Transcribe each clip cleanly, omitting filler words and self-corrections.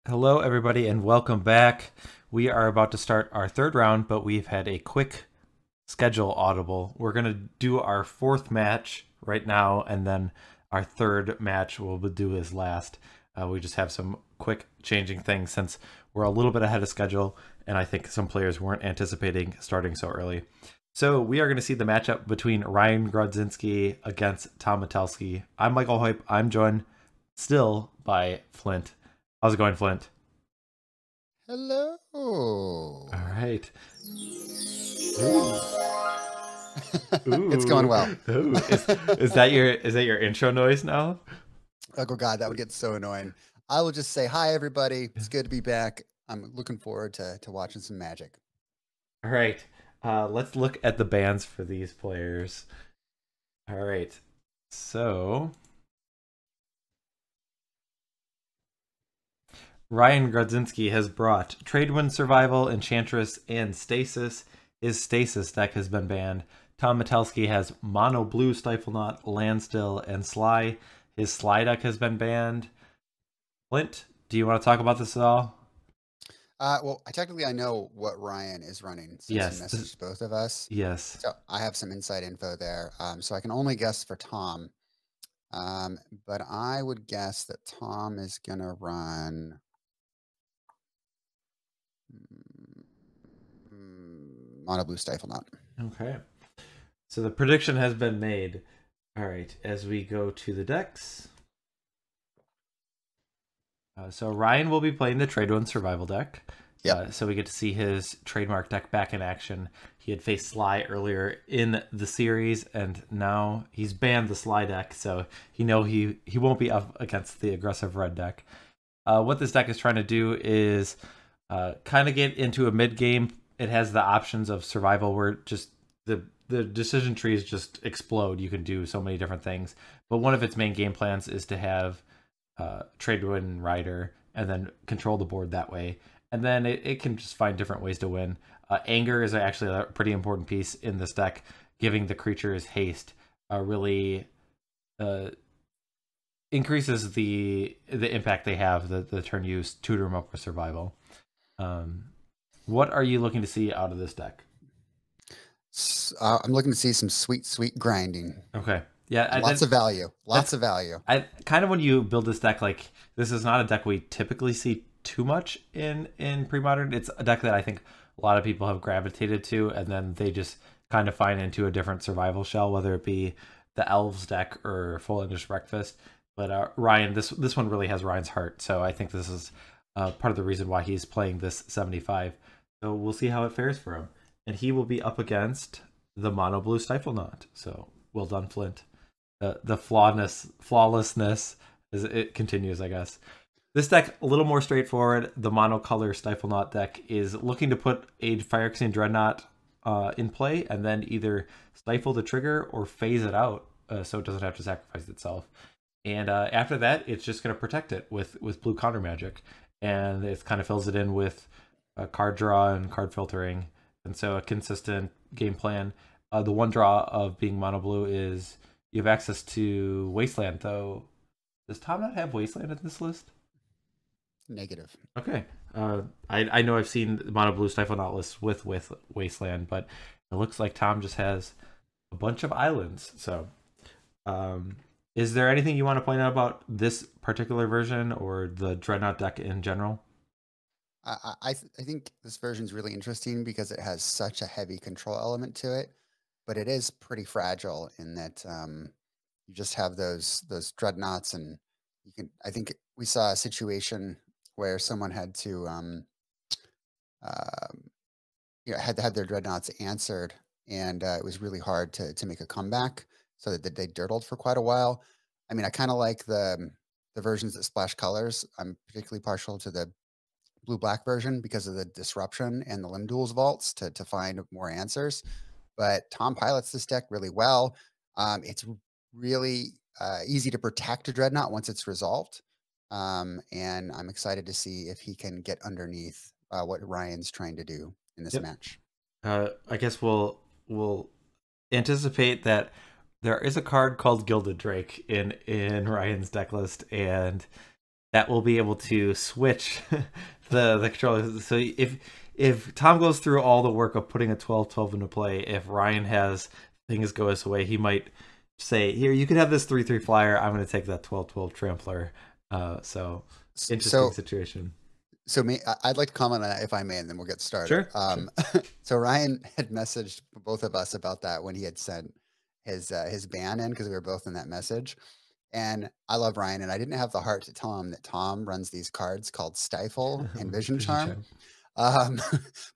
Hello, everybody, and welcome back. We are about to start our third round, but we've had a quick schedule audible. We're going to do our fourth match right now, and then our third match we'll do as last. We just have some quick changing things since we're a little bit ahead of schedule, and I think some players weren't anticipating starting so early. So we are going to see the matchup between Ryan Grodzinski against Tom Metelsky. I'm Michael Hoyp. I'm joined still by Flint. How's it going, Flint? Hello. All right. Ooh. It's going well. Ooh. Is that your intro noise now? Oh God, that would get so annoying. I will just say hi, everybody. It's good to be back. I'm looking forward to watching some Magic. All right. Let's look at the bans for these players. All right. So Ryan Grodzinski has brought Tradewind Survival, Enchantress, and Stasis. His Stasis deck has been banned. Tom Metelsky has Mono Blue, Stiflenaught, Landstill, and Sly. His Sly deck has been banned. Flint, do you want to talk about this at all? Well, I know what Ryan is running since he messaged both of us. Yes. So I have some inside info there. So I can only guess for Tom. But I would guess that Tom is going to run Mono Blue Stiflenaught. Okay. So the prediction has been made. All right, as we go to the decks. So Ryan will be playing the Tradewind Survival deck. Yeah. So we get to see his trademark deck back in action. He had faced Sly earlier in the series, and now he's banned the Sly deck, so he won't be up against the aggressive red deck. What this deck is trying to do is kind of get into a mid game. It has the options of survival where just the decision trees just explode. You can do so many different things, but one of its main game plans is to have Tradewind Rider and then control the board that way. And then it can just find different ways to win. Anger is actually a pretty important piece in this deck. Giving the creatures haste really increases the impact they have, the turn use, tutor them up for survival. What are you looking to see out of this deck? I'm looking to see some sweet grinding. Okay. Yeah, lots of value. Lots of value. I kind of, when you build this deck, like, this is not a deck we typically see too much in Premodern. It's a deck that I think a lot of people have gravitated to, and then they just kind of find into a different survival shell, whether it be the Elves deck or Full English Breakfast. But Ryan, this one really has Ryan's heart, so I think this is part of the reason why he's playing this 75. So we'll see how it fares for him. And he will be up against the Mono Blue Stiflenaught. So well done, Flint. The flawlessness as it continues, I guess. This deck, a little more straightforward. The monocolor Stiflenaught deck is looking to put a Phyrexian Dreadnought in play and then either stifle the trigger or phase it out so it doesn't have to sacrifice itself. And after that, it's just going to protect it with blue counter magic. And it kind of fills it in with card draw and card filtering. And so a consistent game plan. The one draw of being mono blue is you have access to Wasteland, though. Does Tom not have Wasteland in this list? Negative. Okay. I know I've seen the mono blue Stiflenaught list with Wasteland, but it looks like Tom just has a bunch of islands. So is there anything you want to point out about this particular version or the Dreadnought deck in general? I think this version is really interesting because it has such a heavy control element to it, but it is pretty fragile in that you just have those dreadnoughts, and you can. I think we saw a situation where someone had to had to have their dreadnoughts answered, and it was really hard to make a comeback, so that they dirtled for quite a while. I mean, I kind of like the versions that splash colors. I'm particularly partial to the blue-black version because of the disruption and the limb duels vaults to find more answers. But Tom pilots this deck really well. It's really easy to protect a Dreadnought once it's resolved. And I'm excited to see if he can get underneath what Ryan's trying to do in this match. I guess we'll anticipate that there is a card called Gilded Drake in Ryan's deck list, and that will be able to switch the controller. So if Tom goes through all the work of putting a 12-12 into play, if Ryan has things go his way, he might say, here, you can have this 3-3 flyer. I'm going to take that 12-12 trampler. So interesting situation. So I'd like to comment on that if I may, and then we'll get started. Sure. So Ryan had messaged both of us about that when he had sent his ban in, because we were both in that message. And I love Ryan, and I didn't have the heart to tell him that Tom runs these cards called Stifle and Vision Charm.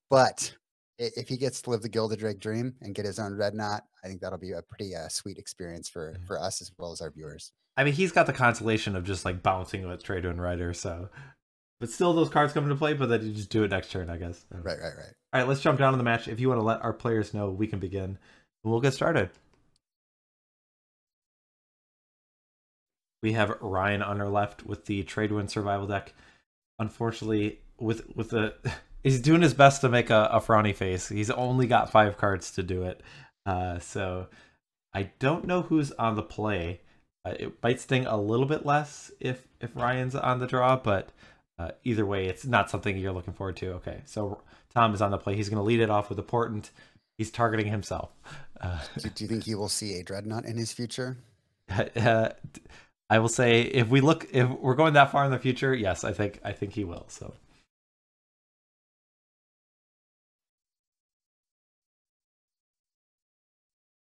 But if he gets to live the Gilded Drake dream and get his own Dreadnought, I think that'll be a pretty sweet experience for us as well as our viewers. I mean, he's got the consolation of just like bouncing with Trader and Rider, so. But still, those cards come into play, but then you just do it next turn, I guess. Right. All right, let's jump down to the match. If you want to let our players know, we can begin. We'll get started. We have Ryan on our left with the Trade-Wind Survival deck. Unfortunately, with the he's doing his best to make a frowny face. He's only got 5 cards to do it. So I don't know who's on the play. It might sting a little bit less if Ryan's on the draw, but either way, it's not something you're looking forward to. Okay, so Tom is on the play. He's going to lead it off with a Portent. He's targeting himself. Do you think he will see a Dreadnought in his future? I will say, if we're going that far in the future, yes, I think he will.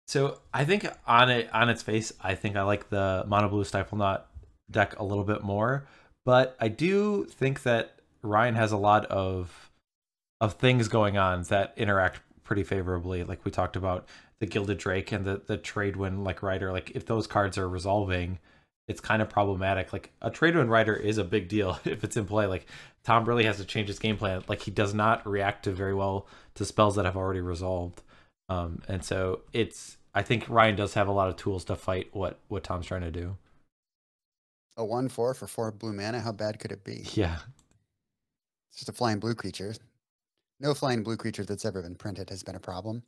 So I think on its face, I think I like the Mono Blue Stifle Knot deck a little bit more. But I do think that Ryan has a lot of things going on that interact pretty favorably. Like we talked about the Gilded Drake and the Trade-Wind like Rider. Like if those cards are resolving, it's kind of problematic. Like a Trade-Wind Rider is a big deal if it's in play. Like Tom really has to change his game plan. Like he does not react very well to spells that have already resolved. And so I think Ryan does have a lot of tools to fight what Tom's trying to do. A 1/4 for 4 blue mana. How bad could it be? Yeah. It's just a flying blue creature. No flying blue creature that's ever been printed has been a problem.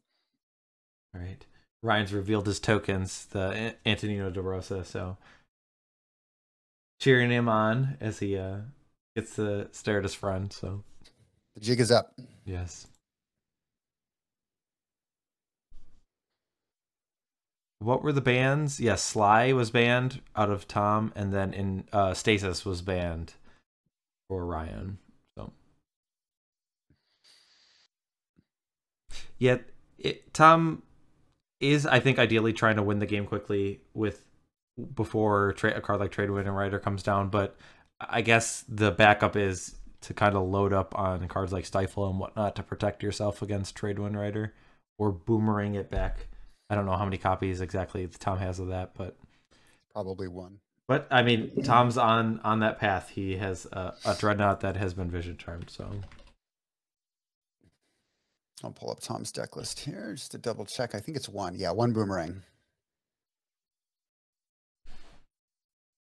All right. Ryan's revealed his tokens, the Antonino de Rosa, so cheering him on as he gets to stare at his friend. So the jig is up. Yes. What were the bans? Yes, Sly was banned out of Tom, and then in Stasis was banned for Ryan. So, yet Tom is, I think, ideally trying to win the game quickly before a card like Trade-Wind and Rider comes down. But I guess the backup is to kind of load up on cards like Stifle and whatnot to protect yourself against Trade-Wind Rider, or boomerang it back. I don't know how many copies exactly Tom has of that, but probably 1. But I mean, Tom's on that path. He has a Dreadnought that has been Vision Charmed. So I'll pull up Tom's deck list here just to double check. I think it's 1. Yeah, 1 boomerang.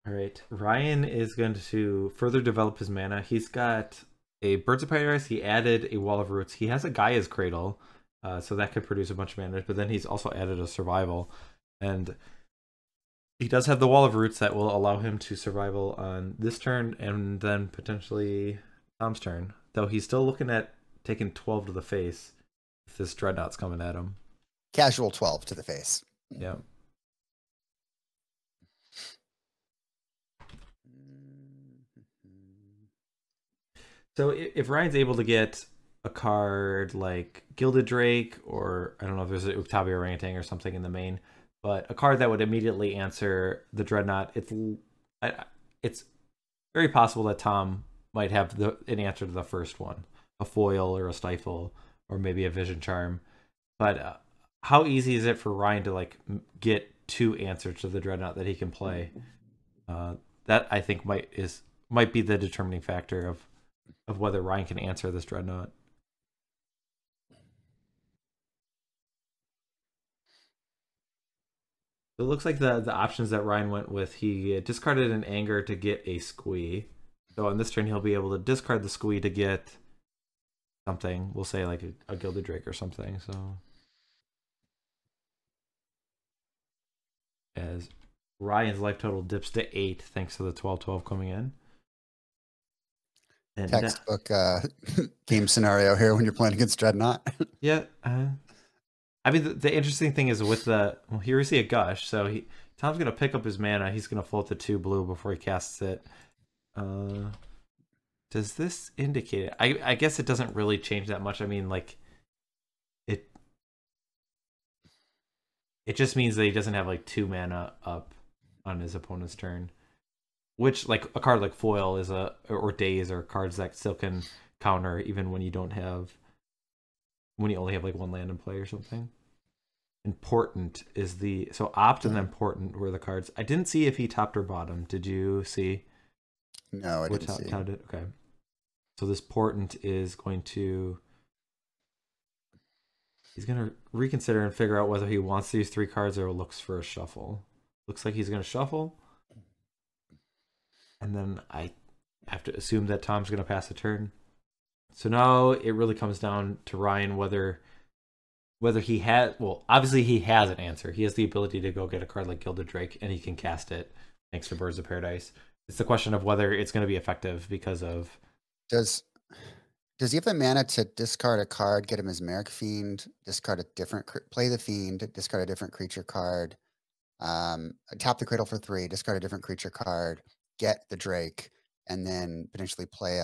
All right, Ryan is going to further develop his mana. He's got a Birds of Paradise. He added a Wall of Roots. He has a Gaia's Cradle. So that could produce a bunch of mana, but then he's also added a Survival, and he does have the Wall of Roots that will allow him to survival on this turn and then potentially Tom's turn. Though he's still looking at taking 12 to the face if this Dreadnought's coming at him. Casual 12 to the face. Yeah. So if Ryan's able to get a card like Gilded Drake, or I don't know if there's an Uktabi Orangutan or something in the main, but a card that would immediately answer the Dreadnought, it's very possible that Tom might have an answer to the first one, a foil or a Stifle or maybe a Vision Charm. But how easy is it for Ryan to like get 2 answers to the Dreadnought that he can play? That I think might be the determining factor of whether Ryan can answer this Dreadnought. It looks like the options that Ryan went with, he discarded an Anger to get a Squee. So on this turn, he'll be able to discard the Squee to get something. We'll say like a Gilded Drake or something. So as Ryan's life total dips to 8 thanks to the 12-12 coming in. And Textbook game scenario here when you're playing against Dreadnought. yeah, I mean, the interesting thing is with the well, here we see a gush. So Tom's gonna pick up his mana. He's gonna float the 2 blue before he casts it. Does this indicate it? I guess it doesn't really change that much. I mean, like it just means that he doesn't have like 2 mana up on his opponent's turn, which like a card like foil is or daze are cards that still can counter even when you don't have when you only have like 1 land in play or something. Important is so opt and then important were the cards. I didn't see if he topped or bottom. Did you see? No, I didn't see. Okay. So this portent is going to he's gonna reconsider and figure out whether he wants to use 3 cards or looks for a shuffle. Looks like he's gonna shuffle. And then I have to assume that Tom's gonna pass a turn. So now it really comes down to Ryan whether he has, well, obviously he has an answer. He has the ability to go get a card like Gilded Drake, and he can cast it thanks to Birds of Paradise. It's the question of whether it's going to be effective because of... Does he have the mana to discard a card, get a Mesmeric Fiend, discard a different, play the Fiend, discard a different creature card, tap the Cradle for 3, discard a different creature card, get the Drake, and then potentially play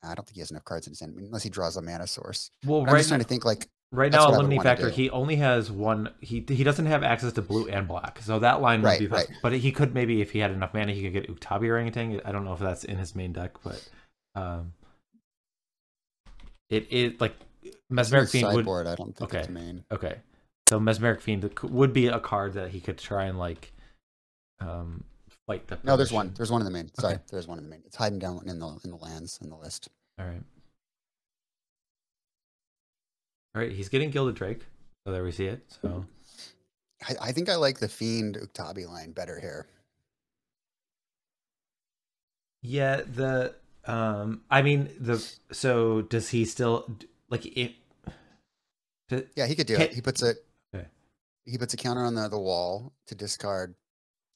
I don't think he has enough cards in his hand, unless he draws a mana source. Well, I'm just trying to think like... Right now, a limiting factor, he only has 1. He doesn't have access to blue and black, so that line would be best. Right. But he could maybe, if he had enough mana, he could get Uktabi Orangutan. I don't know if that's in his main deck, but it like Mesmeric Fiend would. I don't think it's main. Okay, so Mesmeric Fiend would be a card that he could try and like fight the. No, there's one. There's one in the main. Sorry, there's one in the main. It's hiding down in the lands in the list. All right. All right, he's getting Gilded Drake. So there we see it. So I think I like the Fiend Uktabi line better here. Yeah, I mean so does he still like it? Yeah, he could do it. He puts it. Okay. He puts a counter on the wall to discard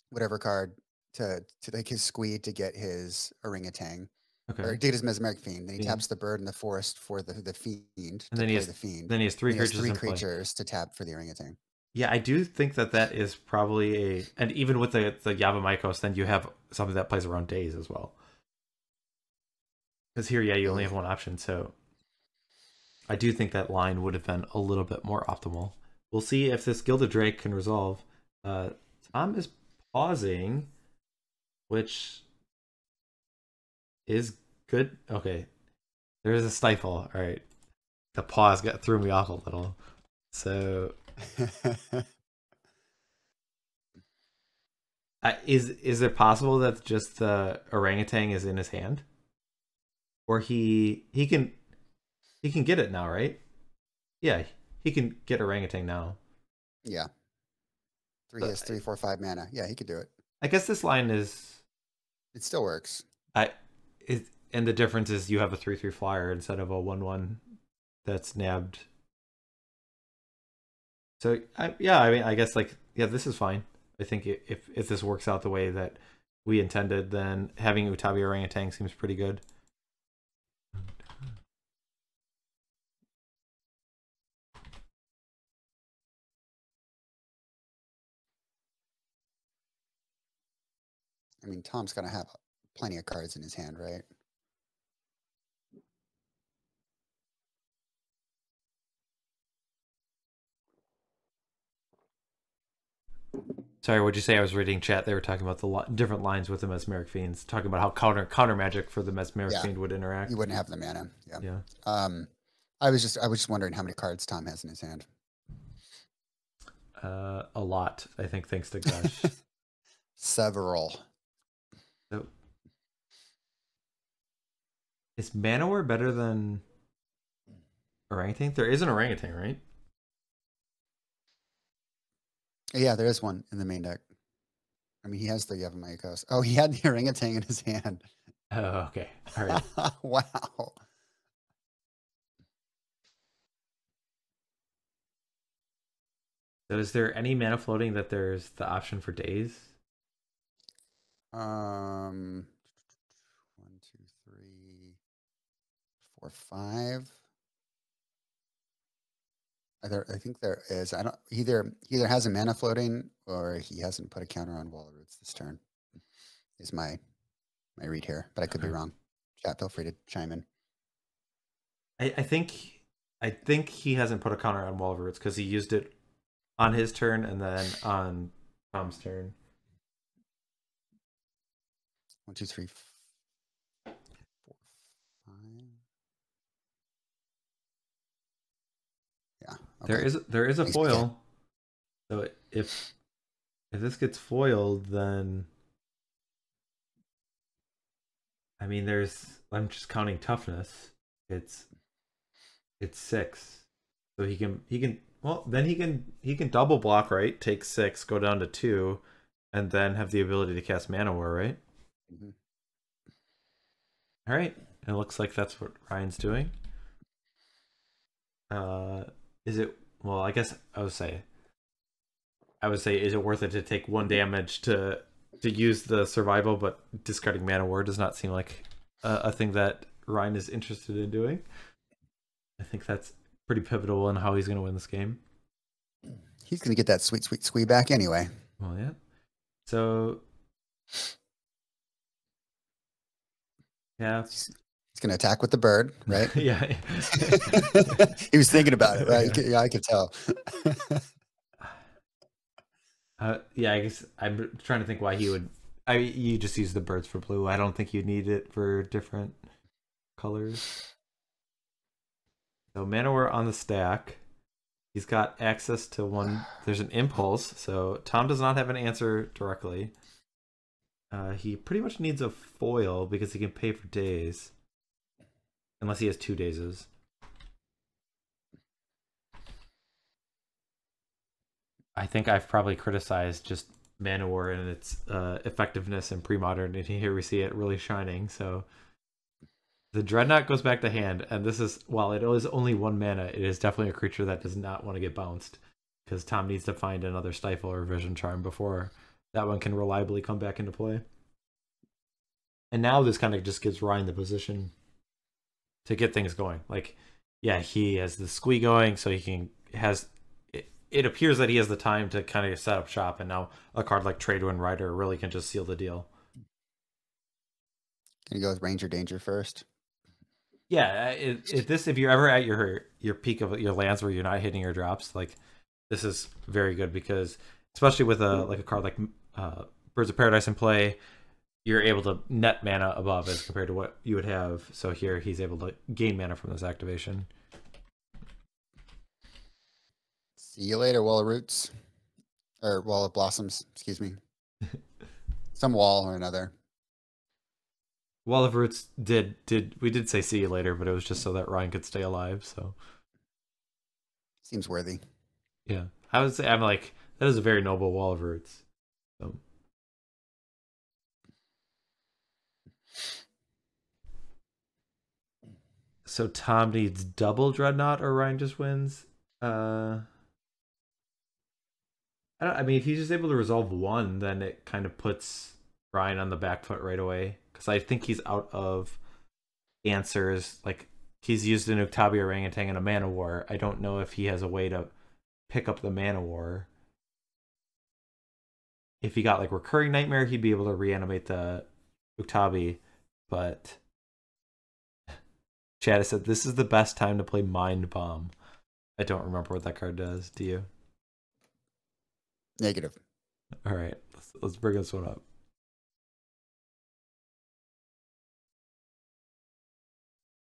whatever card to like his squeed to get his orangutan. Okay. Or get his Mesmeric Fiend. Then he taps the bird in the forest for the Fiend. And then he has the Fiend. Then he has 3 creatures to tap for the orangutan. Yeah, I do think that is probably and even with the Yavimikos, then you have something that plays around days as well. Because here, yeah, you only have 1 option, so I do think that line would have been a little bit more optimal. We'll see if this Gilded Drake can resolve. Tom is pausing, which is good. Okay, there's a stifle. All right, the pause threw me off a little. So, is it possible that just the orangutan is in his hand, or he can get it now, right? Yeah, he can get orangutan now. Yeah, he has 3, 4, 5 mana. Yeah, he could do it. I guess this line is. It still works. And the difference is you have a 3/3 flyer instead of a 1/1 that's nabbed. So yeah, I mean, I guess like this is fine. I think if this works out the way that we intended, then having Uktabi Orangutan seems pretty good. I mean, Tom's gonna have plenty of cards in his hand, right? Sorry, what'd you say? I was reading chat. They were talking about the different lines with the Mesmeric Fiends, talking about how counter magic for the Mesmeric Fiend would interact. You wouldn't have the mana. Yeah. I was just wondering how many cards Tom has in his hand. A lot, I think, thanks to Gush. Several. So, is Manowar better than Orangutan? There is an Orangutan, right? Yeah, there is one in the main deck. I mean, he has the Yavimikos. Oh, he had the orangutan in his hand. Oh, okay. All right. Wow. So is there any mana floating that there's the option for days? 1, 2, 3. 4, 5. I think there is. I don't either has a mana floating or he hasn't put a counter on Wall of Roots this turn. Is my read here, but I could be Okay. wrong. Chat, feel free to chime in. I think he hasn't put a counter on Wall of Roots because he used it on his turn and then on Tom's turn. 1, 2, 3, 4, 5. Yeah. Okay. There is a Thanks, PK. foil. So if this gets foiled, then I mean I'm just counting toughness. It's 6. So he can well then he can double block, right? Take 6, go down to 2, and then have the ability to cast Mana War, right? Mm-hmm. All right. It looks like that's what Ryan's doing. Is it well, I guess I would say is it worth it to take 1 damage to use the survival, but discarding Mana War does not seem like a thing that Ryan is interested in doing. I think that's pretty pivotal in how he's going to win this game. He's going to get that sweet squee back anyway. Well, yeah. So, yeah. He's going to attack with the bird, right? Yeah. He was thinking about it, right? Yeah, I could tell. Yeah, I guess I'm trying to think why he would. You just use the birds for blue. I don't think you need it for different colors. So Mana War on the stack. He's got access to 1. There's an impulse, so Tom does not have an answer directly. He pretty much needs a foil because he can pay for days. Unless he has 2 dazes. I think I've probably criticized just Mana War and its effectiveness in Premodern, and here we see it really shining. So the Dreadnought goes back to hand, and this is, while it is only 1 mana, it is definitely a creature that does not want to get bounced, because Tom needs to find another Stifle or Vision Charm before that one can reliably come back into play. And now this kind of just gives Ryan the position to get things going. Like, yeah, he has the squee going, so it appears that he has the time to kind of set up shop, and now a card like Tradewind Rider really can just seal the deal. Can you go with Ranger Danger first? Yeah, if you're ever at your peak of your lands where you're not hitting your drops, like this is very good, because especially with a card like Birds of Paradise in play, you're able to net mana above as compared to what you would have. So here he's able to gain mana from this activation. See you later, Wall of Roots. Or Wall of Blossoms, excuse me. Some wall or another. Wall of Roots we did say see you later, but it was just so that Ryan could stay alive, so seems worthy. Yeah. I would say, I'm like, that is a very noble Wall of Roots. So Tom needs double Dreadnought or Ryan just wins. I mean, if he's just able to resolve 1, then it kind of puts Ryan on the back foot right away, because I think he's out of answers. Like, he's used an Uktabi Orangutan and a Mana War. I don't know if he has a way to pick up the Mana War. If he got like Recurring Nightmare, he'd be able to reanimate the Uktabi, but Chad has said this is the best time to play Mind Bomb. I don't remember what that card does. Do you? Negative. All right, let's bring this one up.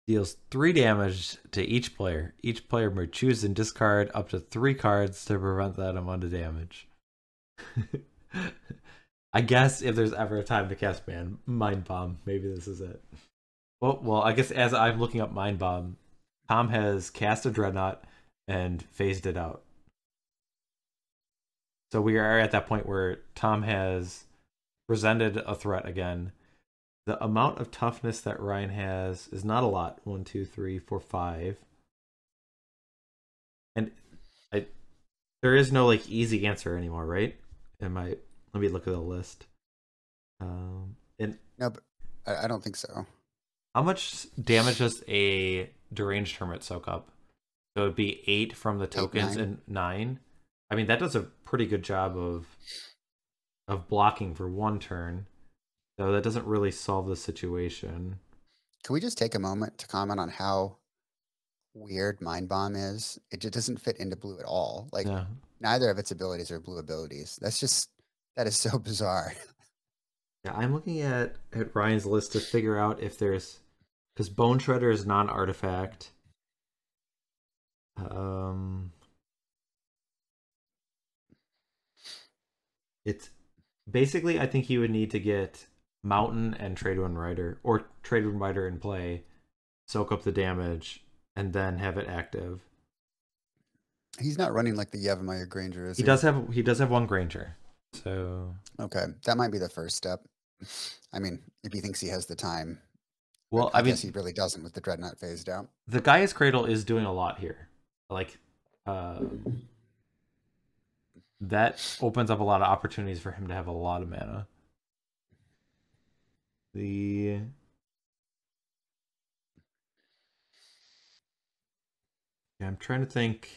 Deals 3 damage to each player. Each player may choose and discard up to 3 cards to prevent that amount of damage. I guess if there's ever a time to cast Mind Bomb, maybe this is it. Well, I guess as I'm looking up Mind Bomb, Tom has cast a Dreadnought and phased it out. So we are at that point where Tom has presented a threat again. The amount of toughness that Ryan has is not a lot. 1, 2, 3, 4, 5. And there is no like easy answer anymore, right? Let me look at the list. No, but I don't think so. How much damage does a deranged hermit soak up? So it'd be 8 from the 8, tokens 9. and 9. I mean, that does a pretty good job of blocking for one turn. So that doesn't really solve the situation. Can we just take a moment to comment on how weird Mind Bomb is? It just doesn't fit into blue at all. Like, Yeah. neither of its abilities are blue abilities. That is so bizarre. Yeah, I'm looking at Ryan's list to figure out if there's, because Bone Shredder is non-artifact. It's basically, I think you would need to get Mountain and Trade Wind Rider, or Trade Wind Rider in play, soak up the damage, and then have it active. He's not running like the Yevamaya Granger, is he? He does have one Granger. So Okay, that might be the first step. I mean, if he thinks he has the time. But well, I I guess he mean, really doesn't with the Dreadnought phased out. the Gaia's Cradle is doing a lot here. Like that opens up a lot of opportunities for him to have a lot of mana. The Yeah, I'm trying to think.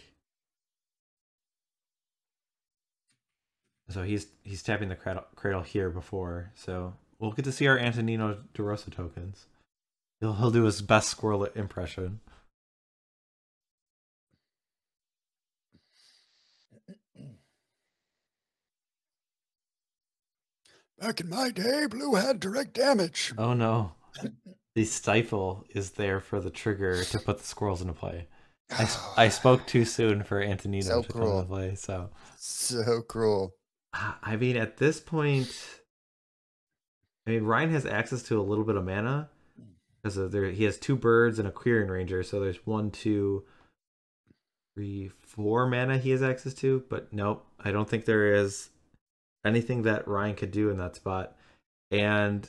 So he's tapping the cradle here before, so we'll get to see our Antonino DeRosa tokens. He'll do his best squirrel impression. Back in my day, blue had direct damage. Oh no. The stifle is there for the trigger to put the squirrels into play. I spoke too soon for Antonino to come into play, so cruel. I mean, at this point, I mean, Ryan has access to a little bit of mana because he has 2 birds and a Quirion Ranger, so there's 1, 2, 3, 4 mana he has access to. But nope, I don't think there is anything that Ryan could do in that spot. And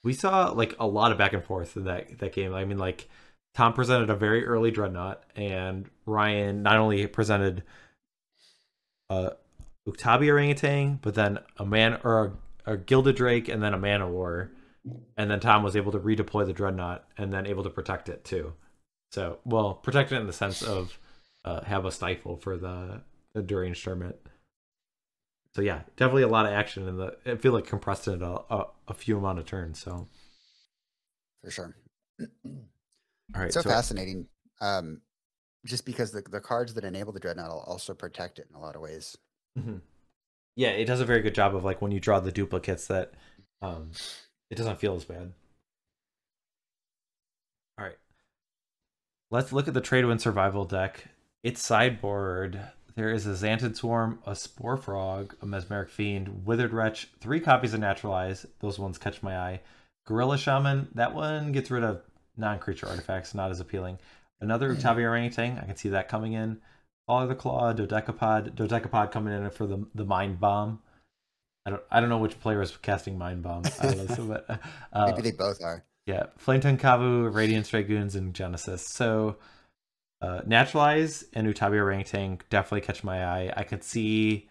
we saw like a lot of back and forth in that game. I mean, like Tom presented a very early Dreadnought, and Ryan not only presented Uktabi Orangutan, but then a Gilded Drake, and then a Mana War, and then Tom was able to redeploy the Dreadnought and then able to protect it too. So, well, protect it in the sense of have a stifle for the deranged hermit. So yeah, definitely a lot of action in the. I feel like compressed in a few amount of turns. So for sure. All right, so fascinating. Just because the cards that enable the Dreadnought will also protect it in a lot of ways. Mm-hmm. Yeah, it does a very good job of like when you draw the duplicates that it doesn't feel as bad. All right, let's look at the Trade Wind Survival deck. Its sideboard, there is a Xantid Swarm, a Spore Frog, a Mesmeric Fiend, Withered Wretch, 3 copies of Naturalize. Those ones catch my eye. Gorilla Shaman, that one gets rid of non-creature artifacts, not as appealing. Another Uktabi Orangutan, I can see that coming in. All of the Claw, Dodecapod coming in for the Mind Bomb. I don't know which player is casting Mind Bomb. I don't know, so, but, maybe they both are. Yeah, Flint and Kavu, Radiant Dragoons, and Genesis. So Naturalize and Utabi Orangutan definitely catch my eye. I could see.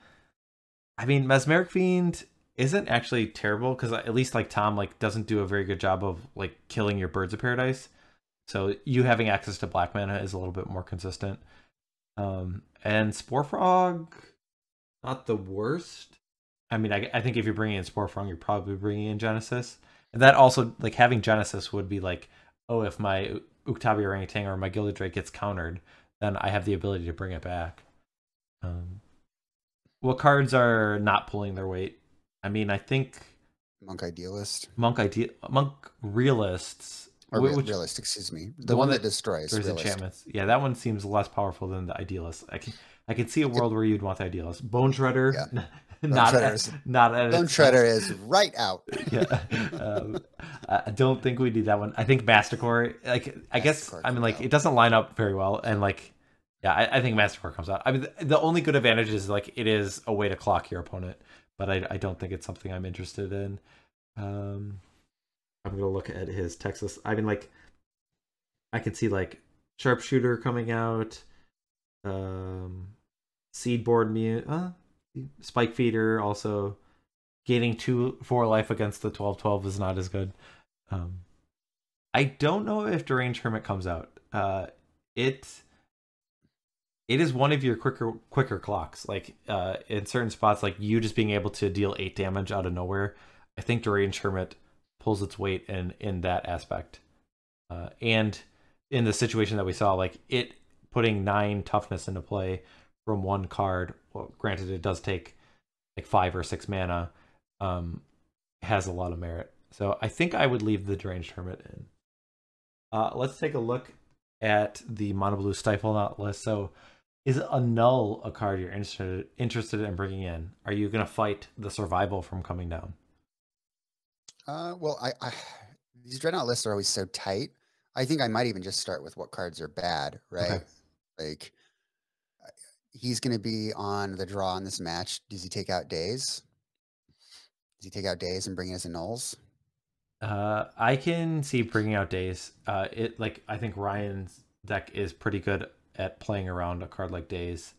I mean, Mesmeric Fiend isn't actually terrible because at least like Tom like doesn't do a very good job of like killing your Birds of Paradise. So you having access to black mana is a little bit more consistent. And Spore Frog, not the worst. I mean, I think if you're bringing in Spore Frog, you're probably bringing in Genesis. And that also, like, having Genesis would be like, oh, if my Uktabi Orangutan or my Gilded Drake gets countered, then I have the ability to bring it back. What cards are not pulling their weight? I mean, I think Monk Idealist. Monk Realists. Or Realist, excuse me. The one that destroys. There's enchantments. Yeah, that one seems less powerful than the Idealist. I can see a world where you'd want the Idealist. Bone Shredder. Yeah. Bone Shredder is right out. Yeah. I don't think we need that one. I think Mastercore, like, I guess, I mean, like, it doesn't line up very well. And, like, yeah, I think Mastercore comes out. I mean, the only good advantage is, like, it is a way to clock your opponent. But I don't think it's something I'm interested in. I'm going to look at his Texas. I mean, like, I can see, like, Sharpshooter coming out. Seedboard Mute. Spike Feeder also gaining 2-4 life against the 12/12 is not as good. I don't know if Deranged Hermit comes out. It it is one of your quicker clocks. Like in certain spots, like you just being able to deal 8 damage out of nowhere. I think Deranged Hermit pulls its weight in that aspect. And in the situation that we saw, like it putting 9 toughness into play from one card. Well, granted, it does take like 5 or 6 mana. Has a lot of merit. So I think I would leave the Deranged Hermit in. Let's take a look at the Mono Blue Stifle Knot list. So is Annul a card you're interested in bringing in? Are you going to fight the survival from coming down? Well, these Dreadnought lists are always so tight. I think I might even just start with what cards are bad, right? Okay. Like, he's going to be on the draw in this match. Does he take out Days? Does he take out Days and bring in his Annuls? I can see bringing out Days. I think Ryan's deck is pretty good at playing around a card like Days,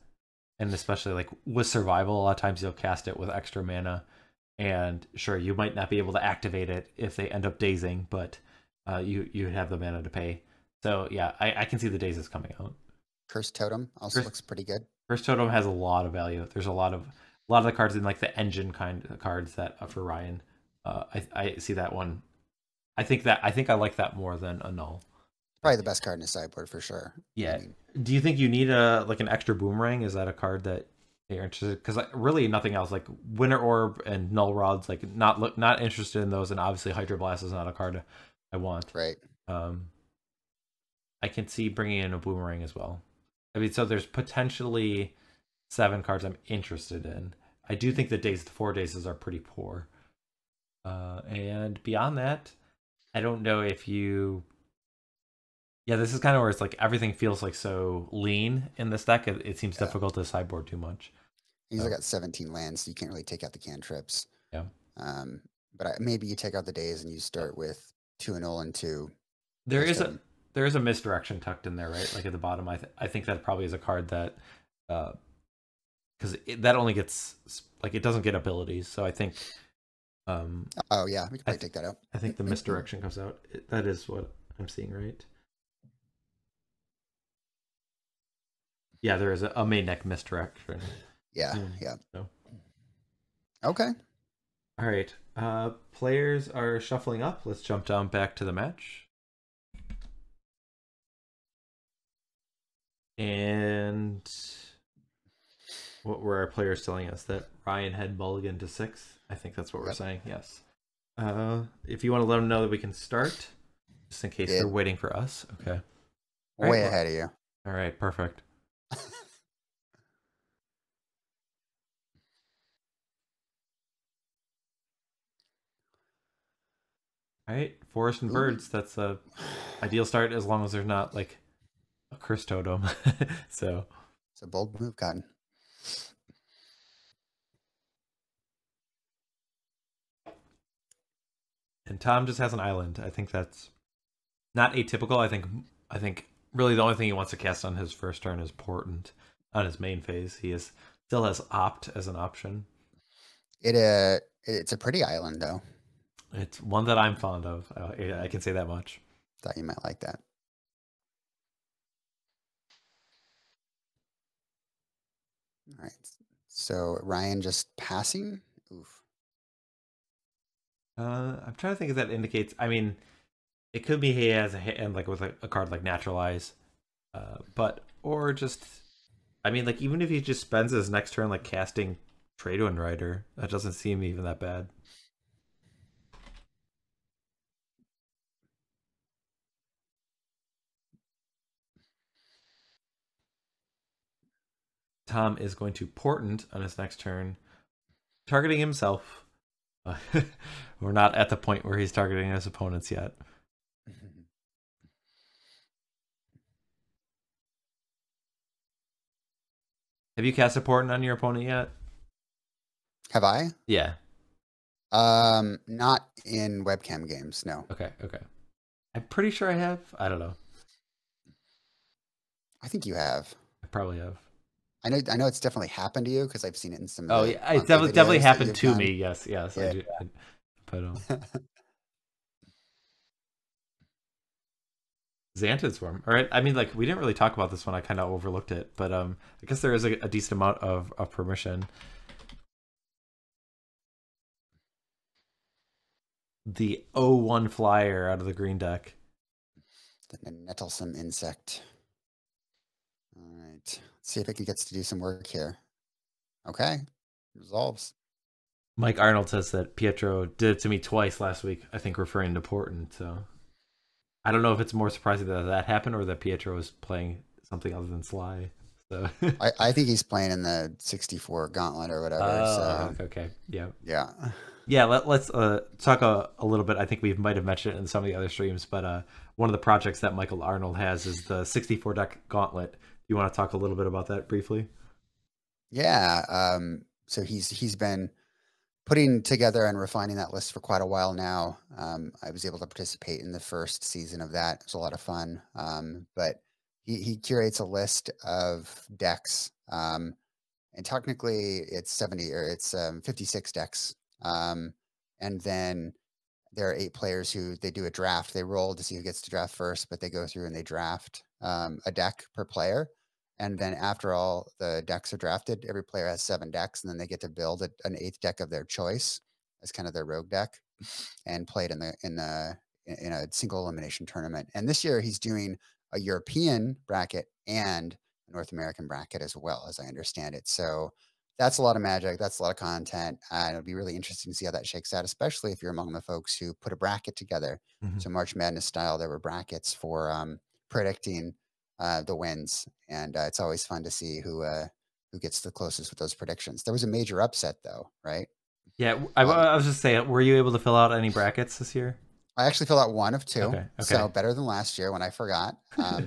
and especially like with survival. A lot of times you'll cast it with extra mana, and sure, you might not be able to activate it if they end up dazing, but you have the mana to pay. So yeah, I can see the Dazes coming out. Cursed Totem also looks pretty good. Cursed Totem has a lot of value. There's a lot of the cards in like the engine kind of cards that for Ryan. I see that one. I think I like that more than Annul. Probably the best card in the sideboard for sure. Yeah. I mean, do you think you need an extra Boomerang? Is that a card that you're interested? Because really nothing else. Like Winter Orb and Null Rods, like not interested in those. And obviously Hydroblast is not a card I want. Right. I can see bringing in a Boomerang as well. I mean, so there's potentially 7 cards I'm interested in. I do think the 4 Dazes are pretty poor. And beyond that, I don't know if you... Yeah, this is kind of where it's like everything feels like so lean in this deck. It seems difficult to sideboard too much. He's got 17 lands, so you can't really take out the cantrips. Yeah. But maybe you take out the Days and you start with 2 Annul and 2. There is a misdirection tucked in there, right? Like at the bottom. I think that probably is a card that because that only gets like it doesn't get abilities. So I think. Oh yeah, we can probably take that out. I think the misdirection comes out. That is what I'm seeing, right? Yeah, there is a main deck misdirection. Yeah, yeah. So. Okay. All right. Players are shuffling up. Let's jump down back to the match. And what were our players telling us? That Ryan had mulligan to 6? I think that's what we're saying. Yes. If you want to let them know that we can start, just in case they're waiting for us. Okay. Way ahead of you. All right. Perfect. All right. Forest and Birds. That's a ideal start as long as there's not like a Cursed Totem. So it's a bold move, Cotton. And Tom just has an island. I think that's not atypical. I think really the only thing he wants to cast on his first turn is Portent on his main phase. He still has Opt as an option. It's a pretty island though. It's one that I'm fond of. I can say that much. Thought you might like that. All right. So Ryan just passing. Oof. I'm trying to think if that indicates. I mean, it could be he has a hit and like with a card like Naturalize, or just. I mean, like even if he just spends his next turn like casting Trade-Wind Rider, that doesn't seem even that bad. Tom is going to Portent on his next turn, targeting himself. We're not at the point where he's targeting his opponents yet. Have you cast a Portent on your opponent yet? Have I? Yeah. Not in webcam games, no. Okay. I'm pretty sure I have. I don't know. I think you have. I probably have. I know it's definitely happened to you because I've seen it in some. Oh yeah, it definitely happened to me. Yes, yeah. I do. But Xantid Swarm. All right. I mean, like we didn't really talk about this one. I kind of overlooked it, but I guess there is a decent amount of permission. The 0-1 flyer out of the green deck. The nettlesome insect. All right. Let's see if it gets to do some work here. Okay. Resolves. Mike Arnold says that Pietro did it to me twice last week, I think referring to Portland. So I don't know if it's more surprising that that happened or that Pietro was playing something other than Sly. So I think he's playing in the 64 gauntlet or whatever. So okay. Yeah. yeah. Yeah, let's talk a little bit. I think we might have mentioned it in some of the other streams, but one of the projects that Michael Arnold has is the 64 deck gauntlet. Do you want to talk a little bit about that briefly? Yeah. So he's been putting together and refining that list for quite a while now. I was able to participate in the first season of that. It was a lot of fun. But he curates a list of decks. And technically it's 70 or it's 56 decks. And then there are 8 players who they do a draft. They roll to see who gets to draft first, but they go through and they draft a deck per player. And then after all the decks are drafted, every player has 7 decks, and then they get to build an 8th deck of their choice as kind of their rogue deck and play it in a single elimination tournament. And this year he's doing a European bracket and a North American bracket as well, as I understand it. So that's a lot of magic. That's a lot of content. And it'll be really interesting to see how that shakes out, especially if you're among the folks who put a bracket together. Mm-hmm. So March Madness style, there were brackets for predicting the wins, and it's always fun to see who gets the closest with those predictions. There was a major upset, though, right? Yeah, I was just saying, were you able to fill out any brackets this year? I actually filled out 1 of 2, Okay. so better than last year when I forgot.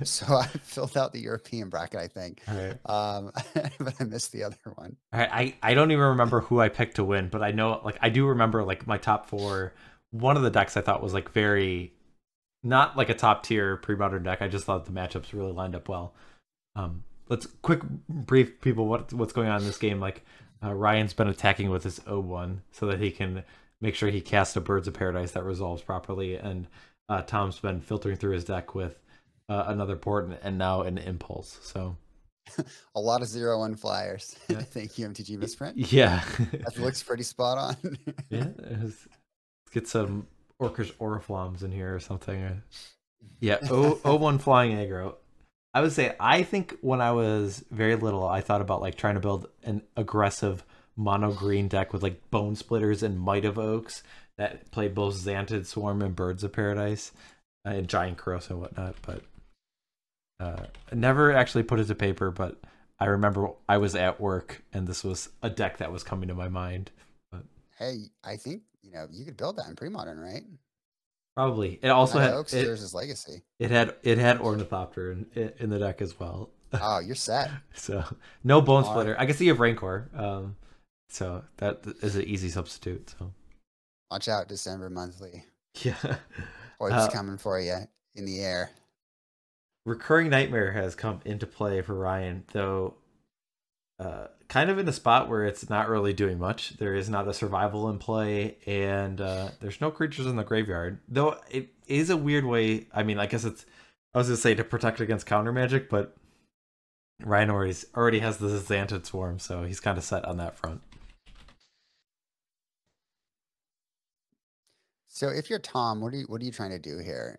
So I filled out the European bracket, I think, Right. but I missed the other one. All right, I don't even remember who I picked to win, but I know, like, I do remember, like, my top 4. One of the decks I thought was, like, very, not like a top tier pre-modern deck. I just thought the matchups really lined up well. Let's quick brief people what's going on in this game. Like, Ryan's been attacking with his 0-1 so that he can make sure he casts a Birds of Paradise that resolves properly, and Tom's been filtering through his deck with another port and now an Impulse. So a lot of 0-1 flyers. Yeah. Thank you, MTG Misprint. Yeah. That looks pretty spot on. Yeah. Let's get some Orcish Oriflammes in here or something. Yeah. 0-1 flying aggro. I would say, I think when I was very little, I thought about like trying to build an aggressive mono green deck with like Bone Splitters and Might of Oaks that played both Xantid Swarm and Birds of Paradise and Giant Cross and whatnot, but never actually put it to paper. But I remember I was at work and this was a deck that was coming to my mind. But hey, I think you could build that in pre-modern, right? Probably. It also had Oaks his legacy. It had Ornithopter in the deck as well. Oh, you're set. So no Bone Splitter. I guess you have Rancor. So that is an easy substitute. So watch out, December monthly. Yeah. Oib's coming for you in the air. Recurring Nightmare has come into play for Ryan, though kind of in a spot where it's not really doing much. There is not a survival in play, and there's no creatures in the graveyard. Though it is a weird way. I mean, I guess I was going to say to protect against counter magic, but Ryan already has the Xantid Swarm, so he's kind of set on that front. So if you're Tom, what are you trying to do here?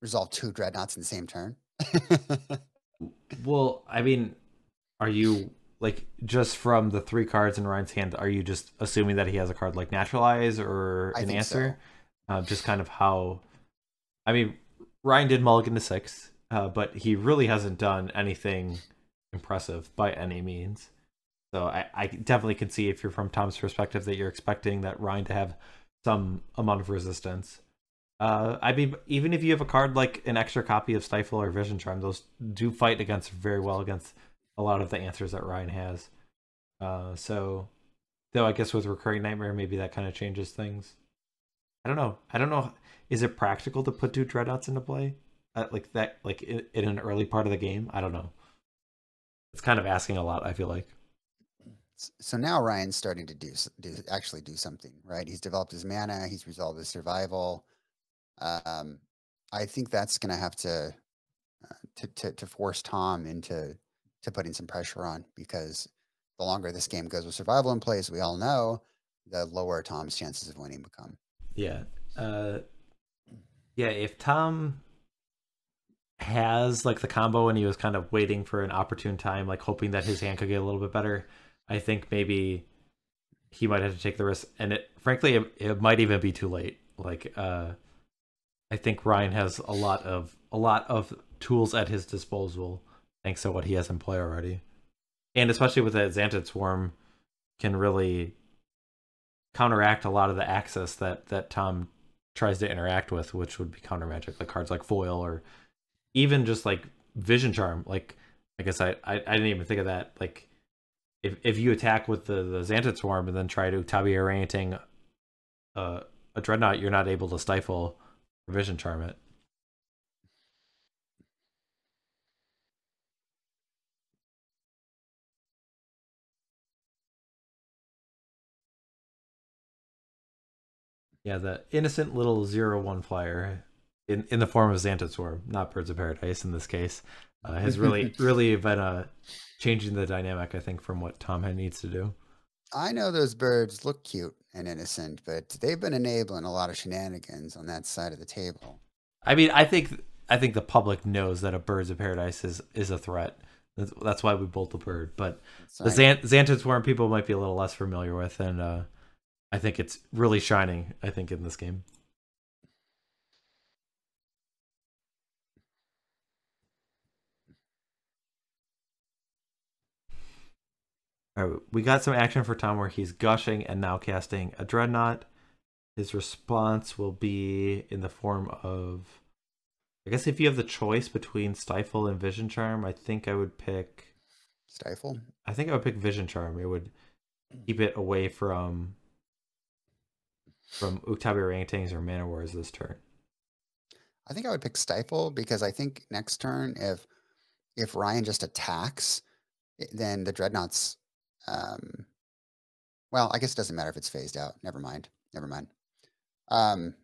Resolve 2 Dreadnoughts in the same turn? Well, I mean, are you, like, just from the 3 cards in Ryan's hand, are you just assuming that he has a card like Naturalize or an Answer? So. Just kind of how... I mean, Ryan did mulligan to 6, but he really hasn't done anything impressive by any means. So I definitely can see, if you're from Tom's perspective, that you're expecting that Ryan to have some amount of resistance. I mean, even if you have a card like an extra copy of Stifle or Vision Charm, those do fight very well against a lot of the answers that Ryan has. So, though I guess with Recurring Nightmare, maybe that kind of changes things. I don't know. Is it practical to put 2 Dreadnoughts into play like that, like in an early part of the game? I don't know. It's kind of asking a lot, I feel like. So now Ryan's starting to actually do something, right? He's developed his mana. He's resolved his survival. I think that's going to have to force Tom into to putting some pressure on, because the longer this game goes with survival in place, we all know, the lower Tom's chances of winning become. Yeah. Uh, yeah, if Tom has like the combo and he was kind of waiting for an opportune time, like hoping that his hand could get a little bit better, I think maybe he might have to take the risk. And it, frankly, it might even be too late. Like, I think Ryan has a lot of tools at his disposal thanks to what he has in play already, and especially with that Xantid Swarm, can really counteract a lot of the access that Tom tries to interact with, which would be counter magic, like cards like Foil or even just like Vision Charm. Like I guess I didn't even think of that. Like if you attack with the Xantid Swarm and then try to Tabi orienting a Dreadnought, you're not able to stifle or Vision Charm it. Yeah, the innocent little 0/1 flyer in the form of Xantid Swarm, not Birds of Paradise in this case, has really been changing the dynamic, I think, from what Tom had needs to do. I know those birds look cute and innocent, but they've been enabling a lot of shenanigans on that side of the table. I mean, I think the public knows that a Birds of Paradise is a threat. That's why we bolt the bird. But That's the right. Xantid Swarm people might be a little less familiar with, and I think it's really shining. I think in this game. All right, we got some action for Tom where he's gushing and now casting a Dreadnought. His response will be in the form of, I guess if you have the choice between Stifle and Vision Charm, Stifle. I think I would pick Vision Charm. It would keep it away from Uktabi Orangutans or Mana Wars this turn. I think I would pick Stifle, because I think next turn, if Ryan just attacks, then the Dreadnoughts. Um, well, I guess it doesn't matter if it's phased out. Never mind. Never mind. Um,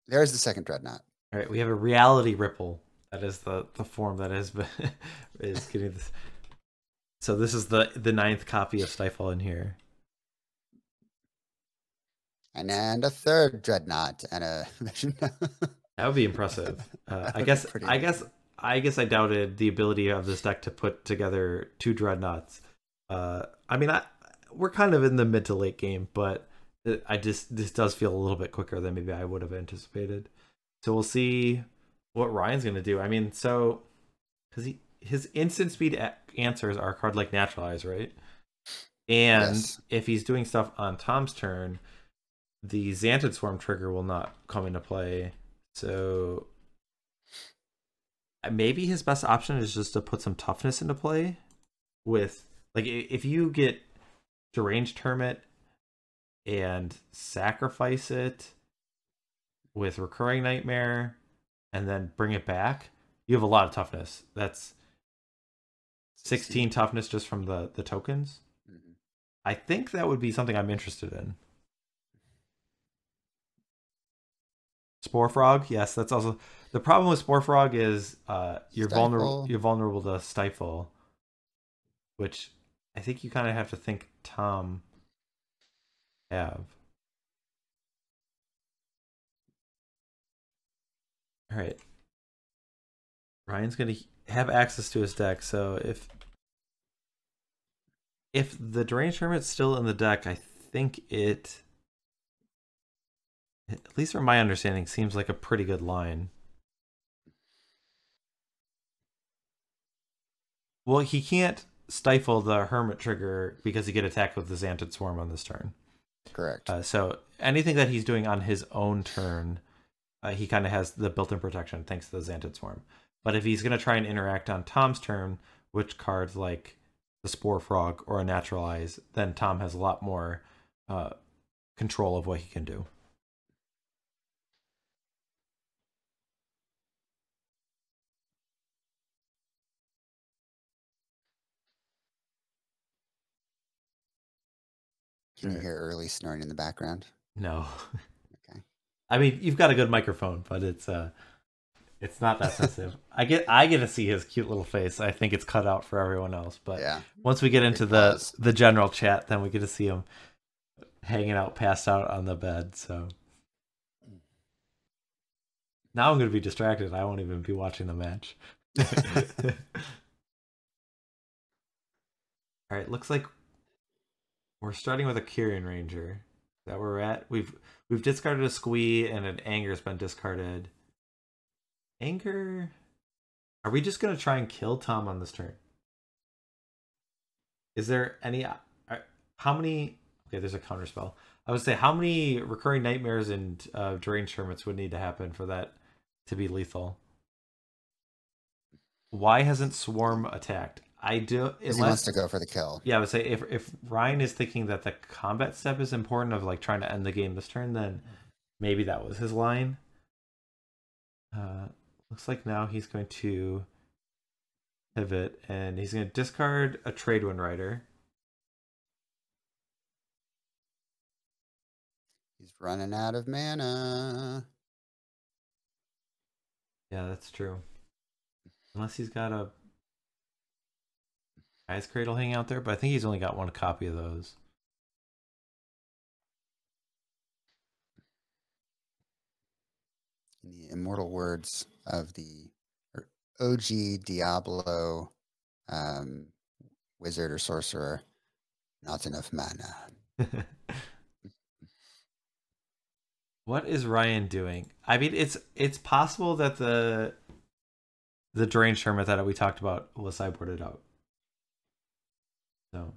there's the second Dreadnought. All right, we have a Reality Ripple. That is the form that is getting this. So this is the ninth copy of Stifle in here. And a third Dreadnought and a Vision. That would be impressive. That I would be guess pretty I amazing. guess I guess I doubted the ability of this deck to put together two Dreadnoughts. I mean, we're kind of in the mid to late game, but this does feel a little bit quicker than maybe I would have anticipated. So we'll see what Ryan's gonna do. I mean, so because his instant speed answers are a card like Naturalize, right? And Yes. if he's doing stuff on Tom's turn, the Xantid Swarm trigger will not come into play. So maybe his best option is just to put some toughness into play with, like, if you get Deranged Hermit and sacrifice it with Recurring Nightmare and then bring it back, you have a lot of toughness. That's 16 toughness just from the tokens. Mhm. I think that would be something I'm interested in. Spore Frog, yes, that's also the problem with Spore Frog is you're vulnerable. Stifle. You're vulnerable to Stifle, which I think you kind of have to think Tom have. All right, Ryan's gonna have access to his deck, so if the Deranged Hermit's still in the deck, I think it, at least from my understanding, seems like a pretty good line. Well, he can't stifle the Hermit trigger because he get attacked with the Xantid Swarm on this turn. Correct. So anything that he's doing on his own turn, he kind of has the built-in protection thanks to the Xantid Swarm. But if he's going to try and interact on Tom's turn, which cards like the Spore Frog or a Naturalize, then Tom has a lot more uh, control of what he can do. Can you hear early snoring in the background? No. Okay. I mean, you've got a good microphone, but it's It's not that sensitive. I get to see his cute little face. I think it's cut out for everyone else. But Yeah, once we get into big pause. the general chat, then we get to see him hanging out, passed out on the bed. So now I'm going to be distracted. I won't even be watching the match. All right, looks like we're starting with a Kyrian Ranger. That where we're at. We've discarded a Squee and an Anger's been discarded. Anger. Are we just gonna try and kill Tom on this turn? Is there any? How many? Okay, there's a counter spell. I would say how many recurring nightmares and deranged hermits would need to happen for that to be lethal? Why hasn't Swarm attacked? I do Because he wants to go for the kill. yeah, I would say if Ryan is thinking that the combat step is important of like trying to end the game this turn, then maybe that was his line. Looks like now he's going to pivot and he's going to discard a Tradewind Rider. He's running out of mana. Yeah, that's true. Unless he's got a Ice Cradle hanging out there, but I think he's only got one copy of those. In the immortal words of the OG Diablo wizard or sorcerer, not enough mana. What is Ryan doing? I mean, it's possible that the Deranged Hermit that we talked about was sideboarded out. So,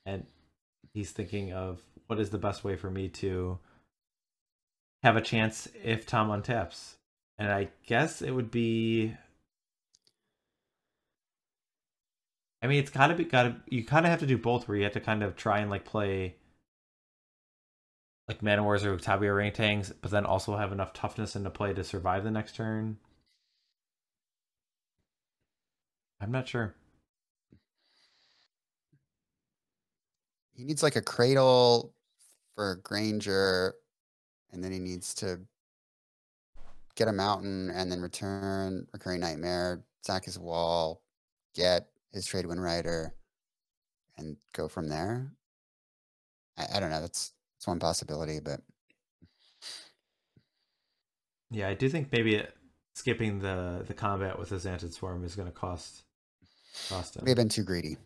and he's thinking of what is the best way for me to have a chance if Tom untaps. And I guess it would be. I mean, it's you kind of have to do both where you have to kind of try and like play like Mana Wars or Octavia Orangutangs, but then also have enough toughness into play to survive the next turn. I'm not sure. He needs like a cradle for Granger, and then he needs to get a mountain and then return Recurring Nightmare, sack his wall, get his Tradewind Rider, and go from there. I don't know. That's one possibility, but Yeah, I do think maybe skipping the combat with his Anted Swarm is going to cost him. They've been too greedy.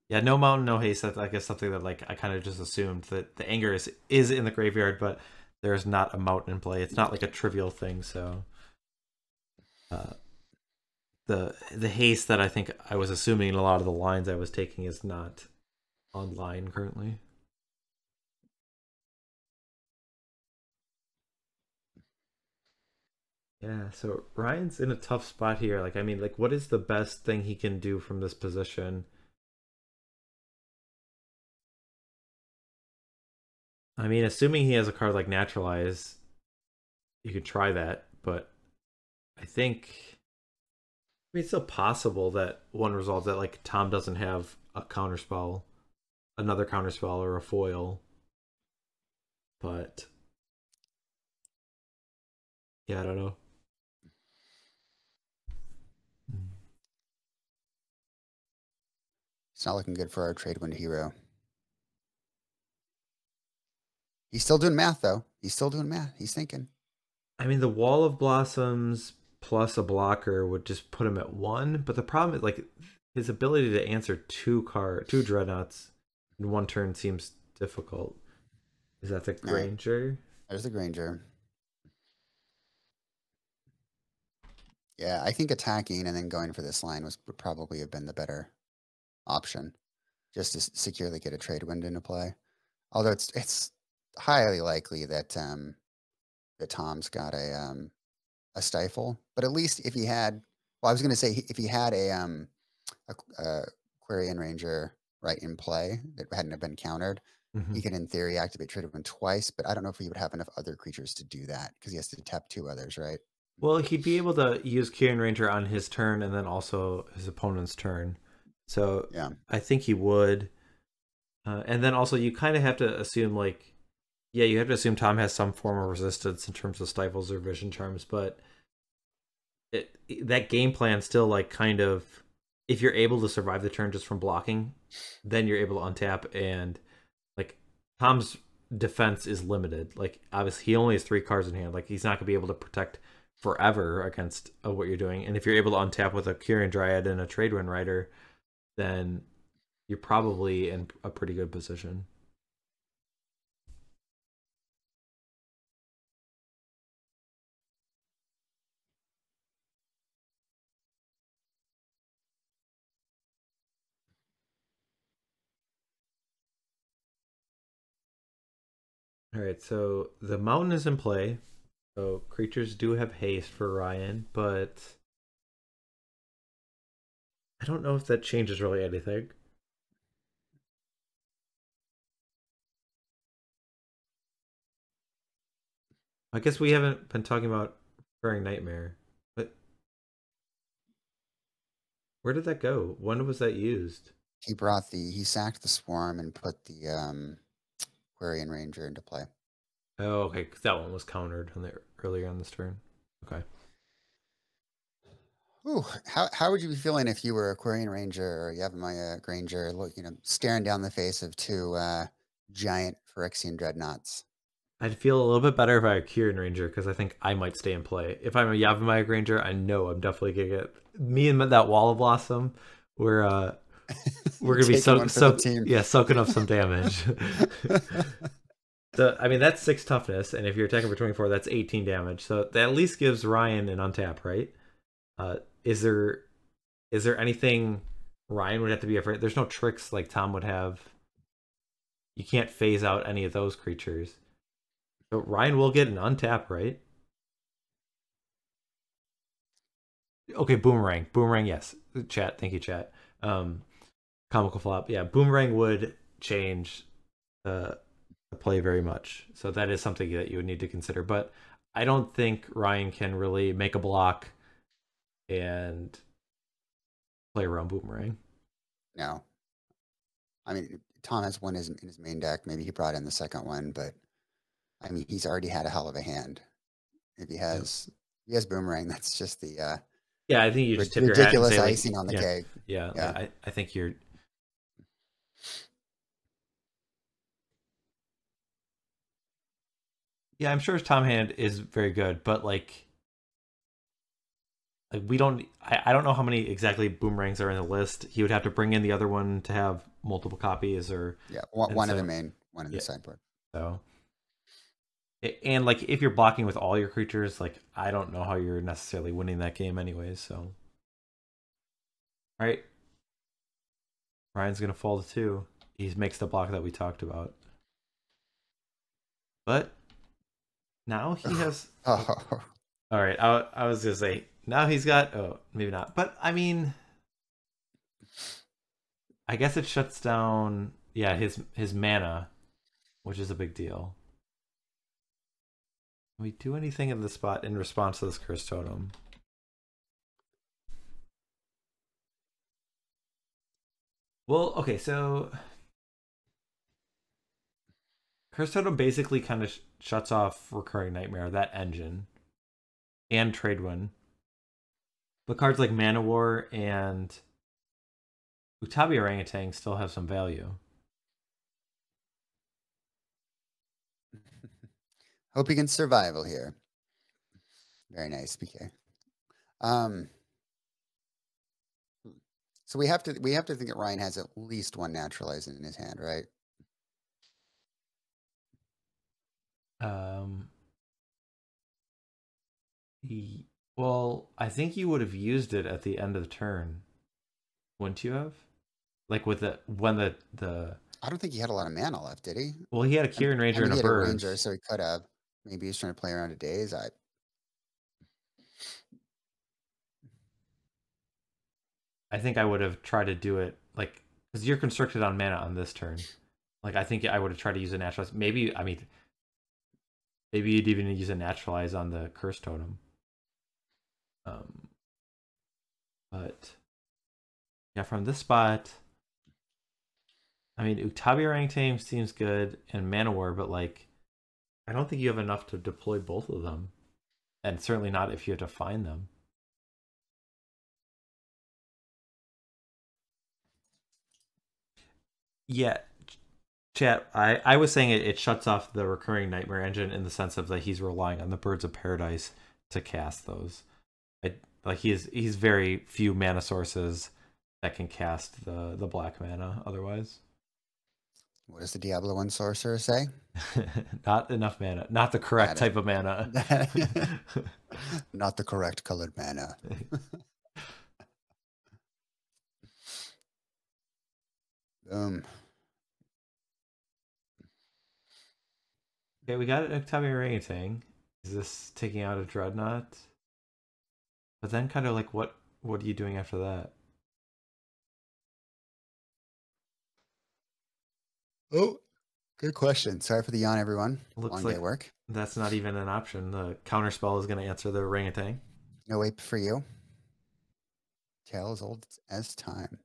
Yeah, no mountain, no haste. That's I guess something that like I kind of just assumed that the anger is in the graveyard, but there's not a mountain in play. It's not like a trivial thing. So, the haste that I think I was assuming in a lot of the lines I was taking is not online currently. Yeah, so Ryan's in a tough spot here. Like, I mean, like, what is the best thing he can do from this position? I mean, assuming he has a card like Naturalize, you could try that, but I think I mean, it's still possible that one resolve that like Tom doesn't have a counterspell, another counterspell, or a foil. But yeah, I don't know. It's not looking good for our Tradewind hero. He's still doing math, though. He's still doing math. He's thinking. I mean, the Wall of Blossoms plus a blocker would just put him at 1, but the problem is like his ability to answer two Dreadnoughts in one turn seems difficult. Is that the Granger? Right. There's the Granger. Yeah, I think attacking and then going for this line would probably have been the better option, just to securely get a Tradewind into play. Although it's highly likely that that Tom's got a stifle, but at least if he had, well, I was going to say if he had a Quarian Ranger right in play that hadn't have been countered, he can in theory activate Tradewind twice, but I don't know if he would have enough other creatures to do that because he has to tap 2 others, right? Well, he'd be able to use Kyrian Ranger on his turn and then also his opponent's turn. So yeah, I think he would. And then also you kind of have to assume like Yeah, you have to assume Tom has some form of resistance in terms of stifles or vision charms, but that game plan still like kind of, if you're able to survive the turn just from blocking, then you're able to untap, and like Tom's defense is limited. Like obviously he only has 3 cards in hand. Like he's not gonna be able to protect forever against what you're doing. And if you're able to untap with a Kyrian Dryad and a Tradewind Rider, then you're probably in a pretty good position. All right, so the mountain is in play. So creatures do have haste for Ryan, but I don't know if that changes really anything. I guess we haven't been talking about Recurring Nightmare, but where did that go? When was that used? He sacked the swarm and put the Quarian Ranger into play. Oh, okay, 'cause that one was countered on the earlier on this turn. Okay. Ooh, how would you be feeling if you were a Quarian Ranger or Yavimaya Granger, staring down the face of 2 giant Phyrexian dreadnoughts? I'd feel a little bit better if I had a Kieran Ranger because I think I might stay in play. If I'm a Yavimaya Ranger, I know I'm definitely gonna get me and that Wall of Blossom. We're gonna be Taking one for the team. yeah, soaking up some damage. So I mean that's 6 toughness, and if you're attacking for 24, that's 18 damage. So that at least gives Ryan an untap, right? Is there anything Ryan would have to be afraid? There's no tricks like Tom would have. You can't phase out any of those creatures. So Ryan will get an untap, right? Okay, boomerang. Boomerang, yes. Chat, thank you, chat. Comical flop. Yeah, boomerang would change the play very much. So that is something that you would need to consider. But I don't think Ryan can really make a block and play around boomerang. No. I mean, Tom has one in his main deck. Maybe he brought in the second one, but I mean, he's already had a hell of a hand. If Yep. he has boomerang, that's just the Yeah, I think you just tip your hat and ridiculous say like, icing on the yeah, cake. yeah. Yeah. Like, I think you're. Yeah, I'm sure Tom Hand is very good, but like we don't. I don't know how many exactly boomerangs are in the list. He would have to bring in the other one to have multiple copies, or Yeah, and one in so the main, one in the yeah. sideboard. So and like if you're blocking with all your creatures, like I don't know how you're necessarily winning that game anyways. So right, Ryan's gonna fall to 2. He makes the block that we talked about, but now he has. Oh, All right, I was gonna say now he's got. Oh, maybe not, but I mean, I guess it shuts down. Yeah, his mana, which is a big deal. Can we do anything in the spot in response to this curse totem? Well, okay, so curse totem basically kind of shuts off recurring nightmare, that engine, and Tradewind. But cards like Mana War and Utabi Orangutan still have some value. hope he can survival here. Very nice, PK. So we have to think that Ryan has at least one naturalizing in his hand, right? Well, I think you would have used it at the end of the turn, wouldn't you have? Like with the when the I don't think he had a lot of mana left, did he? well, he had a Kieran I Ranger mean, and a he had a ranger, birds. so he could have. Maybe he's trying to play around a days. I think I would have tried to do it like because you're constricted on mana on this turn. Like I think I would have tried to use a naturalize. Maybe I mean maybe you'd even use a naturalize on the curse totem. Um, but yeah, from this spot, I mean Utabi Orangutan seems good and Mana War, but like I don't think you have enough to deploy both of them, and certainly not if you have to find them. Yeah, chat. I was saying it shuts off the recurring nightmare engine in the sense of that he's relying on the Birds of Paradise to cast those. Like he's very few mana sources that can cast the black mana otherwise. What does the Diablo 1 sorcerer say? Not enough mana. Not the correct type of mana. Not the correct colored mana. Boom. Okay, we got an Octavia orangutan. Is this taking out a dreadnought? But then kind of like what are you doing after that? Oh, good question. Sorry for the yawn, everyone. Looks Long like day at work. that's not even an option. The counter spell is going to answer the orangutan. No wait for you. Tale as old as time.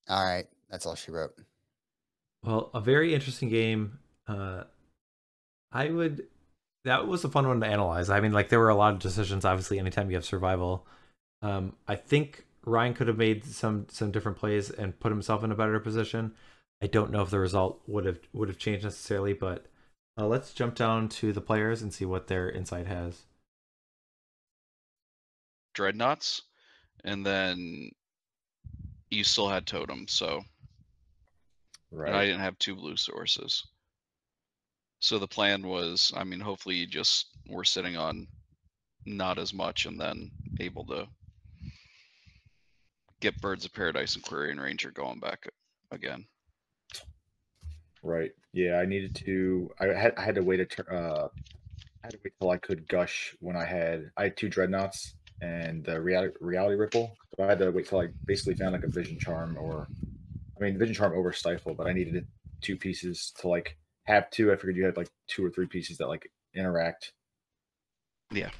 All right, that's all she wrote. Well, a very interesting game. I would. That was a fun one to analyze. I mean, like there were a lot of decisions. Obviously, anytime you have survival, I think Ryan could have made some different plays and put himself in a better position. I don't know if the result would have changed necessarily, but let's jump down to the players and see what their insight has. Dreadnoughts, and then you still had totem, so and I didn't have 2 blue sources. So the plan was, I mean, hopefully you just were sitting on not as much and then able to get Birds of Paradise and Quarian Ranger going back again. Right. Yeah, I needed to. I had to wait I had to wait till I could gush when I had 2 dreadnoughts and the reality ripple. So I had to wait till I basically found like a vision charm vision charm over stifle, but I needed 2 pieces to like have 2. I figured you had like 2 or 3 pieces that like interact. Yeah.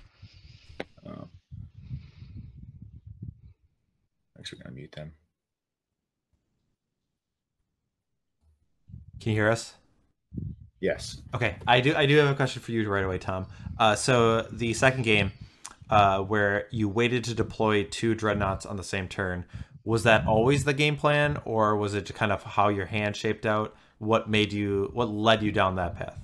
Actually, gonna mute them. Can you hear us? Yes. Okay, I do have a question for you right away, Tom. So the second game, where you waited to deploy 2 dreadnoughts on the same turn, was that always the game plan, or was it kind of how your hand shaped out? What led you down that path?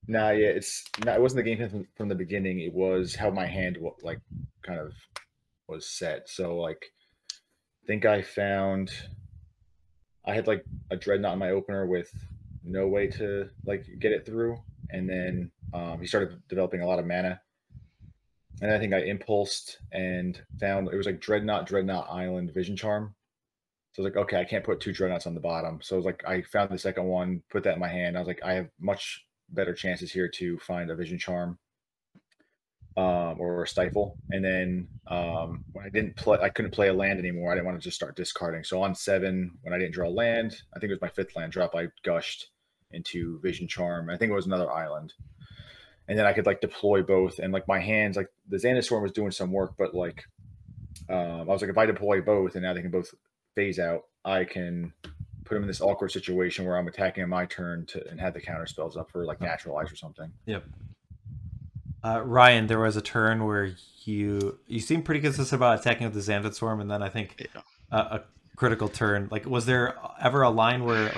Nah, yeah, it wasn't the game plan from the beginning. It was how my hand like kind of was set. So like, I think I had like a dreadnought in my opener with no way to like get it through, and then he started developing a lot of mana, and I think I impulsed and found it was like dreadnought island vision charm. So I was like, okay, I can't put 2 dreadnoughts on the bottom. So I was like, I found the second one, put that in my hand. I was like, I have much better chances here to find a vision charm or a stifle. And then when I couldn't play a land anymore. I didn't want to just start discarding. So on 7, when I didn't draw a land, I think it was my 5th land drop, I gushed into vision charm. I think it was another island. And then I could like deploy both, and like my hands, like the Xanadu was doing some work, but like I was like, if I deploy both and now they can both phase out, I can put them in this awkward situation where I'm attacking on my turn and have the counter spells up for like naturalize or something. Yep. Ryan, there was a turn where you seemed pretty consistent about attacking with the Xandid Swarm, and then I think a critical turn. Like, was there ever a line where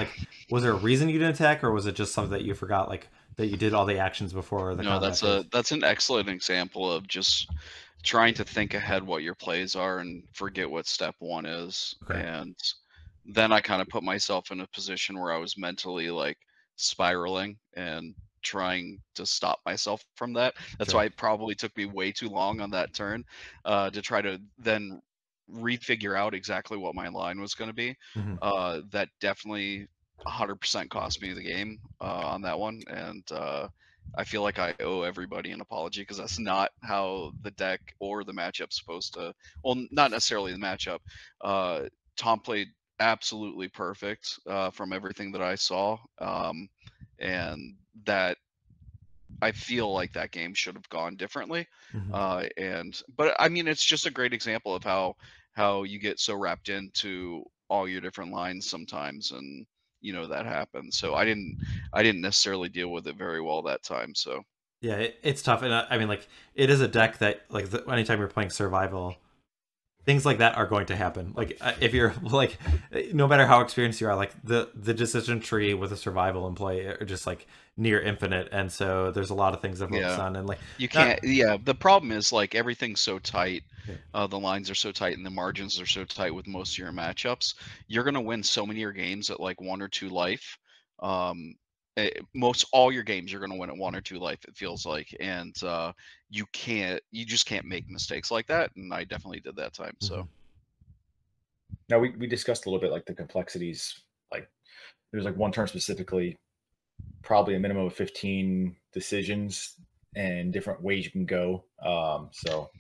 was there a reason you didn't attack, or was it just something that you forgot, like that you did all the actions before the No, that's an excellent example of just trying to think ahead what your plays are and forget what step 1 is. Okay. And then I kind of put myself in a position where I was mentally like spiraling and trying to stop myself from that. That's why it probably took me way too long on that turn to try to then refigure out exactly what my line was going to be. That definitely 100% cost me the game on that one, and I feel like I owe everybody an apology because that's not how the deck or the matchup's supposed to. Well, not necessarily the matchup. Tom played absolutely perfect from everything that I saw, and that I feel like that game should have gone differently. Mhm. But I mean, it's just a great example of how you get so wrapped into all your different lines sometimes, and that happens. So I didn't necessarily deal with it very well that time. So Yeah, it's tough, and I mean, like, it is a deck that, like, anytime you're playing survival, things like that are going to happen. Like, if you're like, no matter how experienced you are, like the decision tree with a survival in play are just like near infinite, and so there's a lot of things to focus on, and like you not, can't. Yeah, the problem is like everything's so tight. yeah. The lines are so tight and the margins are so tight with most of your matchups. You're gonna win so many of your games at like 1 or 2 life. Most all your games you're gonna win at 1 or 2 life. It feels like, and you just can't make mistakes like that. And I definitely did that time. So. Mhm. Now we discussed a little bit like the complexities. Like there's like one turn specifically, probably a minimum of 15 decisions and different ways you can go. So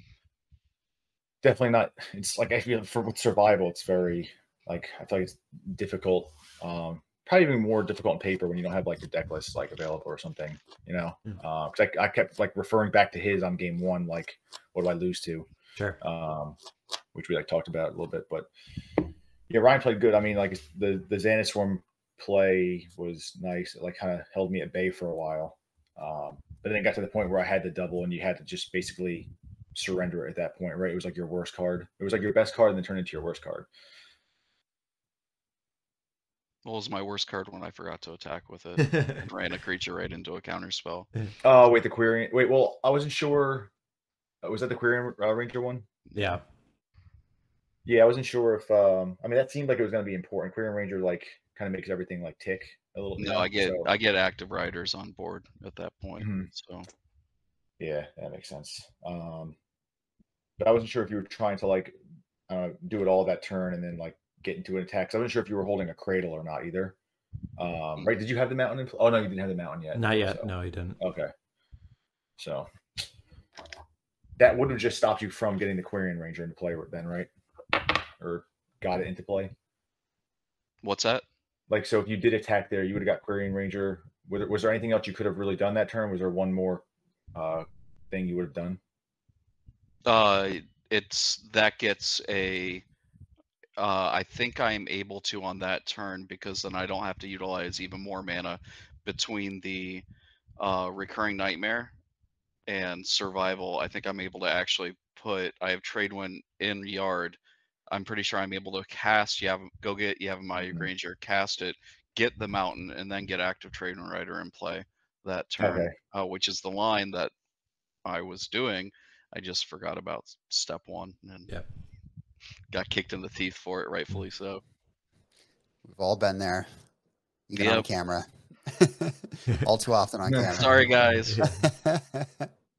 definitely not. It's like I feel for with survival, it's very like I feel like it's difficult. Probably even more difficult on paper when you don't have like the deck list like available or something. Because I kept like referring back to his on game one, like what do I lose to? Sure. Which we like talked about a little bit, but yeah, Ryan played good. I mean, like the Xaniswarm play was nice. It like kind of held me at bay for a while. But then it got to the point where I had to double, and you had to just basically surrender it at that point, right? It was like your worst card. It was like your best card, and then turned into your worst card. What was my worst card when I forgot to attack with it and ran a creature right into a counter spell? Oh, wait, the querying. Wait, well, I wasn't sure. Was that the querying ranger one? Yeah. Yeah, I wasn't sure if. I mean, that seemed like it was going to be important. Querying ranger like kind of makes everything like tick a little. No, I get active riders on board at that point. So yeah, that makes sense. But I wasn't sure if you were trying to like do it all that turn and then like get into an attack. I wasn't sure if you were holding a cradle or not either. Right? Did you have the mountain? Oh no, you didn't have the mountain yet. Not yet. So. No, you didn't. Okay. So that would have just stopped you from getting the Quarian Ranger into play then, right? Or got it into play. What's that? Like, so if you did attack there, you would have got Quarian Ranger. Was there anything else you could have really done that turn? Was there one more thing you would have done? It's that gets a. I think I'm able to on that turn because then I don't have to utilize even more mana between the recurring nightmare and survival. I think I'm able to actually I have Tradewind in yard. I'm pretty sure I'm able to cast. You have my Ranger, cast it, get the mountain, and then get active Tradewind Rider in play that turn, which is the line that I was doing. I just forgot about step one and got kicked in the teeth for it, rightfully so. We've all been there, even on camera. All too often on camera. Sorry, guys.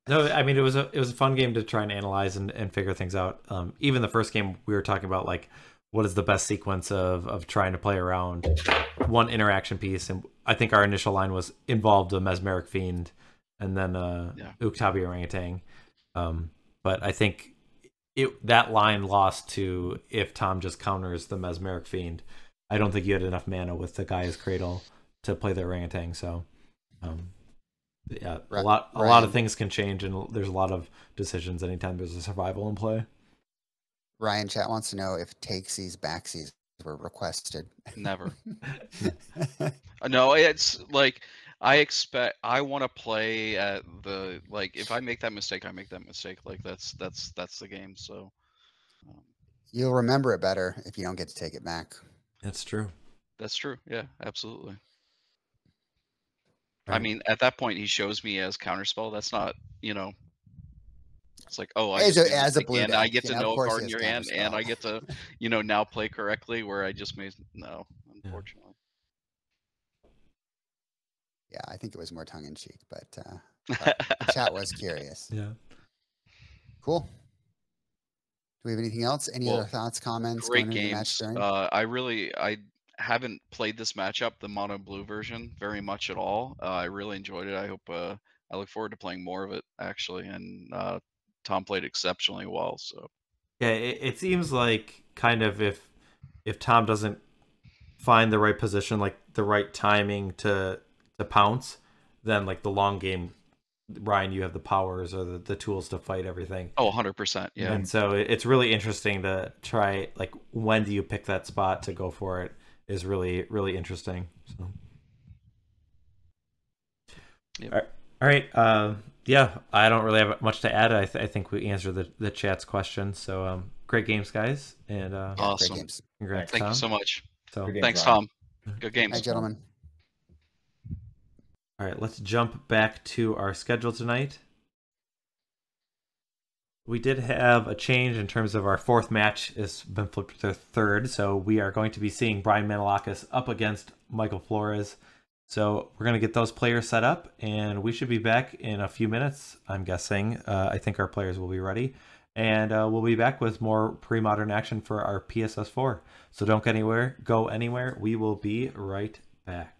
No, I mean, it was a fun game to try and analyze and figure things out. Even the first game, we were talking about like what is the best sequence of trying to play around one interaction piece, and I think our initial line was involved a Mesmeric Fiend and then Uktabi Orangutan. But I think that line lost to if Tom just counters the Mesmeric Fiend. I don't think you had enough mana with the Gaia's Cradle to play the Orangutan. So, yeah, a lot of things can change, and there's a lot of decisions anytime there's a survival in play. Ryan chat wants to know if takesies backsies were requested. Never. No, it's like I want to play at the like if I make that mistake, I make that mistake. Like that's the game. So you'll remember it better if you don't get to take it back. That's true. That's true. Yeah, absolutely. Right. I mean, at that point, he shows me as counterspell. That's not, it's like, oh, as a blue and deck, I get to know a card in your hand, and I get to, now play correctly. Where I just made unfortunately. Yeah, I think it was more tongue in cheek, but the chat was curious. Yeah. Cool. Do we have anything else? Any other thoughts, comments? Great games. I haven't played this matchup, the mono blue version, very much at all. I really enjoyed it. I hope I look forward to playing more of it actually. And Tom played exceptionally well. So yeah, it seems like kind of if Tom doesn't find the right position, like the right timing to pounce, then like the long game Ryan, you have the powers or the tools to fight everything. Oh, 100%. Yeah. And so it's really interesting to try, like, when do you pick that spot to go for it is really, really interesting. So. Yep. All right. Yeah, I don't really have much to add. I think we answered the chat's question. So great games, guys. And Awesome. Great games. congrats, Thank Tom. you so much. So, Good games, Thanks, Ryan. Tom. Good games. Hi, gentlemen. all right, let's jump back to our schedule tonight. We did have a change in terms of our fourth match has been flipped to third. So we are going to be seeing Brian Menelakis up against Michael Flores. So we're going to get those players set up, and we should be back in a few minutes, I'm guessing. I think our players will be ready. And we'll be back with more pre-modern action for our PSS4. So don't go anywhere. We will be right back.